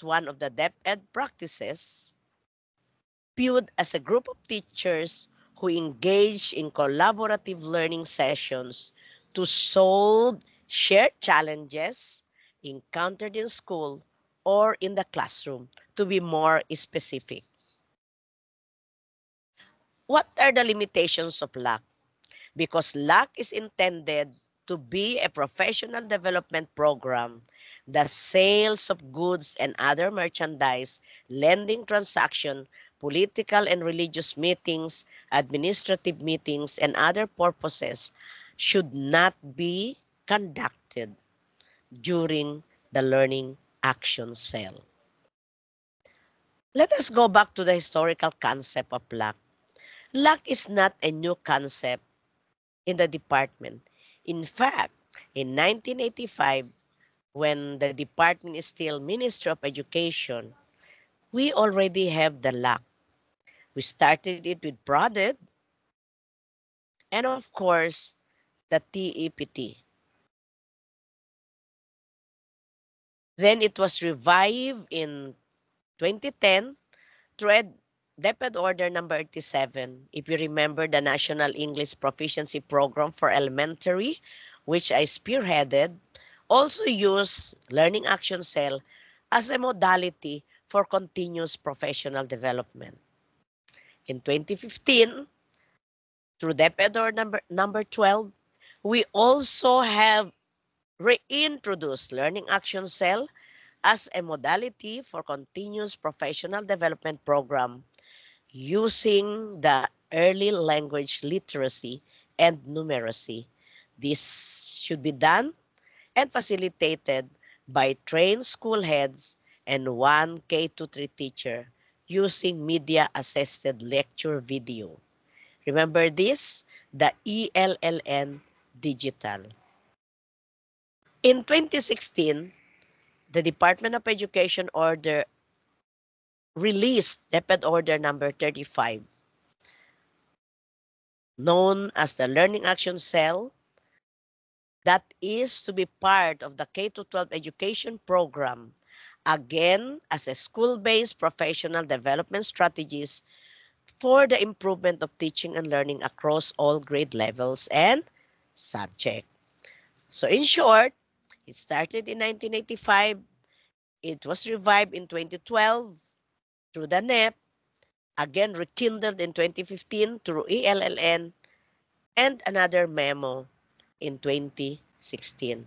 as one of the DepEd practices, viewed as a group of teachers who engage in collaborative learning sessions to solve shared challenges encountered in school or in the classroom, to be more specific. What are the limitations of LAC? Because LAC is intended to be a professional development program, the sales of goods and other merchandise, lending transaction, political and religious meetings, administrative meetings, and other purposes should not be conducted during the learning action cell. Let us go back to the historical concept of LAC. LAC is not a new concept in the department. In fact, in 1985, when the department is still Ministry of Education, we already have the LAC. We started it with PRODED and of course the TEPT. Then it was revived in 2010 through DepEd Order number 87. If you remember the National English Proficiency Program for Elementary, which I spearheaded, also used Learning Action Cell as a modality for continuous professional development. In 2015, through DepEd Order number 12, we also have reintroduced Learning Action Cell as a modality for continuous professional development program using the early language literacy and numeracy. This should be done and facilitated by trained school heads and one K-3 teacher using media-assisted lecture video. Remember this? The ELLN Digital. In 2016, the Department of Education released DepEd Order number 35, known as the Learning Action Cell, that is to be part of the K-12 education program, again as a school-based professional development strategies for the improvement of teaching and learning across all grade levels and subject. So in short, it started in 1985, it was revived in 2012 through the NEP, again rekindled in 2015 through ELLN, and another memo in 2016.